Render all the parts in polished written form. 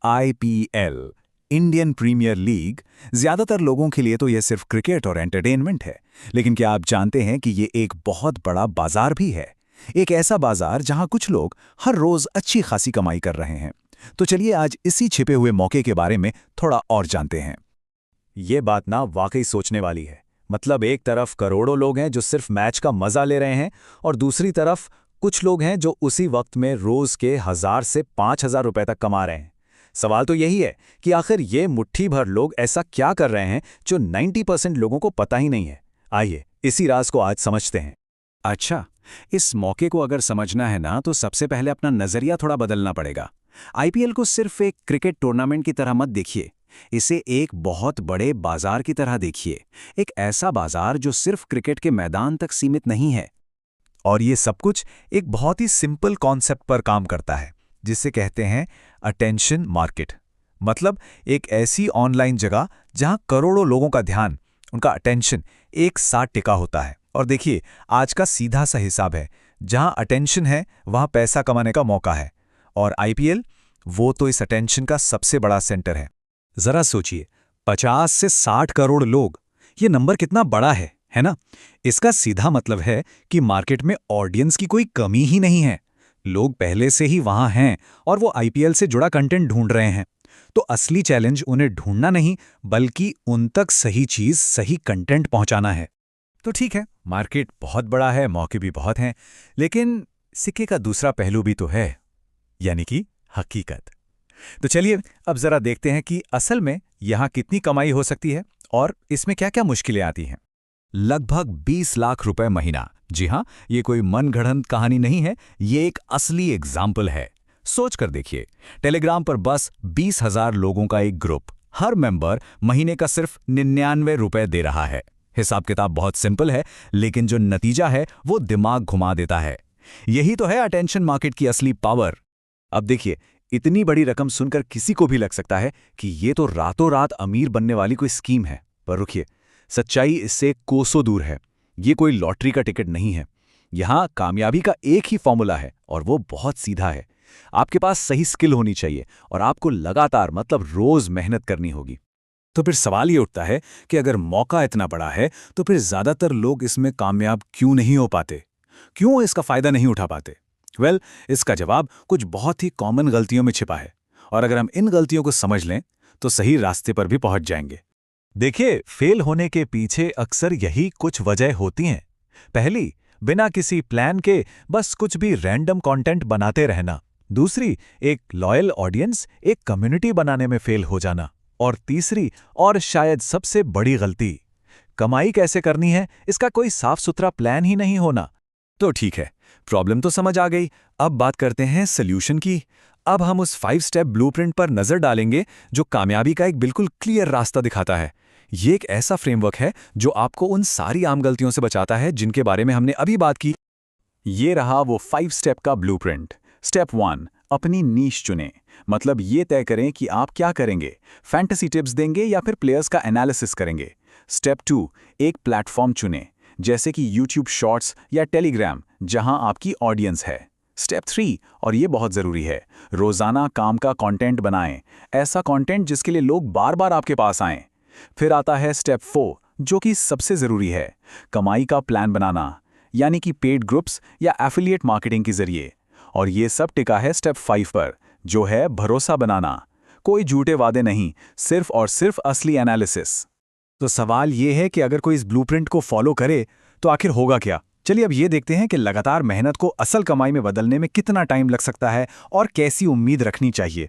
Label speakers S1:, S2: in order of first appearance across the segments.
S1: IPL, Indian premiere league, ज्यादातर लोगों के लिए तो यह सिर्फ क्रिकेट और एंटरटेनमेंट है। लेकिन क्या आप जानते हैं कि ये एक बहुत बड़ा बाजार भी है? एक ऐसा बाजार जहां कुछ लोग हर रोज अच्छी खासी कमाई कर रहे हैं। तो चलिए आज इसी छिपे हुए मौके के बारे में थोड़ा और जानते हैं।
S2: ये बात ना वाकई सोचने वाली है। मतलब एक तरफ करोड़ों लोग हैं जो सिर्फ मैच का मजा ले रहे हैं, और दूसरी तरफ कुछ लोग हैं जो उसी वक्त में रोज के 1000 से 5000 रुपए तक कमा रहे हैं। सवाल तो यही है कि आखिर ये मुट्ठी भर लोग ऐसा क्या कर रहे हैं जो 90% लोगों को पता ही नहीं है। आइए इसी राज को आज समझते हैं।
S1: अच्छा, इस मौके को अगर समझना है ना तो सबसे पहले अपना नजरिया थोड़ा बदलना पड़ेगा। आईपीएल को सिर्फ एक क्रिकेट टूर्नामेंट की तरह मत देखिए, इसे एक बहुत बड़े बाजार की तरह देखिए। एक ऐसा बाजार जो सिर्फ क्रिकेट के मैदान तक सीमित नहीं है।
S2: और ये सब कुछ एक बहुत ही सिंपल कॉन्सेप्ट पर काम करता है, जिसे कहते हैं अटेंशन मार्केट। मतलब एक ऐसी ऑनलाइन जगह जहां करोड़ों लोगों का ध्यान, उनका अटेंशन एक साथ टिका होता है। और देखिए, आज का सीधा सा हिसाब है, जहां अटेंशन है वहां पैसा कमाने का मौका है। और आईपीएल वो तो इस अटेंशन का सबसे बड़ा सेंटर है।
S1: जरा सोचिए, 50 से 60 करोड़ लोग, ये नंबर कितना बड़ा है ना? इसका सीधा मतलब है कि मार्केट में ऑडियंस की कोई कमी ही नहीं है। लोग पहले से ही वहां हैं और वो आईपीएल से जुड़ा कंटेंट ढूंढ रहे हैं। तो असली चैलेंज उन्हें ढूंढना नहीं, बल्कि उन तक सही चीज, सही कंटेंट पहुंचाना है।
S2: तो ठीक है, मार्केट बहुत बड़ा है, मौके भी बहुत हैं, लेकिन सिक्के का दूसरा पहलू भी तो है, यानी कि हकीकत। तो चलिए अब जरा देखते हैं कि असल में यहां कितनी कमाई हो सकती है और इसमें क्या क्या मुश्किलें आती हैं।
S1: लगभग 20 लाख रुपए महीना। जी हां, ये कोई मनगढ़ंत कहानी नहीं है, ये एक असली एग्जाम्पल है। सोच कर देखिए, टेलीग्राम पर बस 20,000 लोगों का एक ग्रुप, हर मेंबर महीने का सिर्फ 99 रुपए दे रहा है। हिसाब किताब बहुत सिंपल है, लेकिन जो नतीजा है वो दिमाग घुमा देता है। यही तो है अटेंशन मार्केट की असली पावर।
S2: अब देखिए, इतनी बड़ी रकम सुनकर किसी को भी लग सकता है कि ये तो रातों रात अमीर बनने वाली कोई स्कीम है। पर रुकिए, सच्चाई इससे कोसों दूर है। ये कोई लॉटरी का टिकट नहीं है। यहां कामयाबी का एक ही फॉर्मूला है, और वो बहुत सीधा है। आपके पास सही स्किल होनी चाहिए और आपको लगातार, मतलब रोज मेहनत करनी होगी।
S1: तो फिर सवाल ये उठता है कि अगर मौका इतना बड़ा है तो फिर ज्यादातर लोग इसमें कामयाब क्यों नहीं हो पाते? क्यों इसका फायदा नहीं उठा पाते? इसका जवाब कुछ बहुत ही कॉमन गलतियों में छिपा है, और अगर हम इन गलतियों को समझ लें तो सही रास्ते पर भी पहुंच जाएंगे।
S2: देखिए, फेल होने के पीछे अक्सर यही कुछ वजह होती हैं। पहली, बिना किसी प्लान के बस कुछ भी रैंडम कंटेंट बनाते रहना। दूसरी, एक लॉयल ऑडियंस, एक कम्युनिटी बनाने में फेल हो जाना। और तीसरी, और शायद सबसे बड़ी गलती, कमाई कैसे करनी है इसका कोई साफ सुथरा प्लान ही नहीं होना।
S1: तो ठीक है, प्रॉब्लम तो समझ आ गई। अब बात करते हैं सॉल्यूशन की। अब हम उस 5 स्टेप ब्लूप्रिंट पर नजर डालेंगे जो कामयाबी का एक बिल्कुल क्लियर रास्ता दिखाता है। ये एक ऐसा फ्रेमवर्क है जो आपको उन सारी आम गलतियों से बचाता है जिनके बारे में हमने अभी बात की। ये रहा वो 5 स्टेप का ब्लूप्रिंट। स्टेप 1, अपनी नीश चुनें। मतलब ये तय करें कि आप क्या करेंगे, फैंटेसी टिप्स देंगे या फिर प्लेयर्स का एनालिसिस करेंगे। स्टेप 2, एक प्लेटफॉर्म चुनें, जैसे कि यूट्यूब शॉर्ट्स या टेलीग्राम, जहां आपकी ऑडियंस है। स्टेप 3, और ये बहुत ज़रूरी है, रोज़ाना काम का कंटेंट बनाएं, ऐसा कंटेंट जिसके लिए लोग बार बार आपके पास आएं। फिर आता है स्टेप 4, जो कि सबसे ज़रूरी है, कमाई का प्लान बनाना, यानी कि पेड ग्रुप्स या एफिलिएट मार्केटिंग के जरिए। और ये सब टिका है स्टेप 5 पर, जो है भरोसा बनाना। कोई झूठे वादे नहीं, सिर्फ और सिर्फ असली एनालिसिस। तो सवाल ये है कि अगर कोई इस ब्लूप्रिंट को फॉलो करे तो आखिर होगा क्या? चलिए अब ये देखते हैं कि लगातार मेहनत को असल कमाई में बदलने में कितना टाइम लग सकता है और कैसी उम्मीद रखनी चाहिए।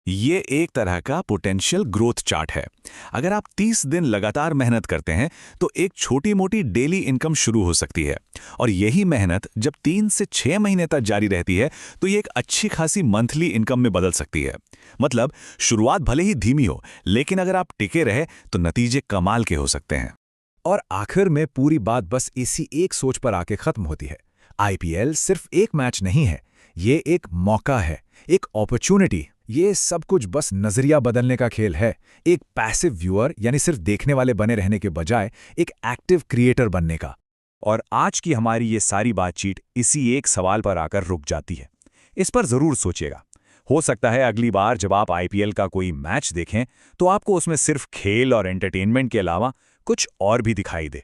S1: ये एक तरह का पोटेंशियल ग्रोथ चार्ट है। अगर आप 30 दिन लगातार मेहनत करते हैं तो एक छोटी मोटी डेली इनकम शुरू हो सकती है, और यही मेहनत जब 3 से 6 महीने तक जारी रहती है तो ये एक अच्छी खासी मंथली इनकम में बदल सकती है। मतलब शुरुआत भले ही धीमी हो, लेकिन अगर आप टिके रहे तो नतीजे कमाल के हो सकते हैं। और आखिर में पूरी बात बस इसी एक सोच पर आके खत्म होती है। आईपीएल सिर्फ एक मैच नहीं है, ये एक मौका है, एक अपॉर्चुनिटी। ये सब कुछ बस नजरिया बदलने का खेल है। एक पैसिव व्यूअर, यानी सिर्फ देखने वाले बने रहने के बजाय एक एक्टिव क्रिएटर बनने का।
S2: और आज की हमारी ये सारी बातचीत इसी एक सवाल पर आकर रुक जाती है। इस पर जरूर सोचिएगा।
S1: हो सकता है अगली बार जब आप आईपीएल का कोई मैच देखें तो आपको उसमें सिर्फ खेल और एंटरटेनमेंट के अलावा कुछ और भी दिखाई दे।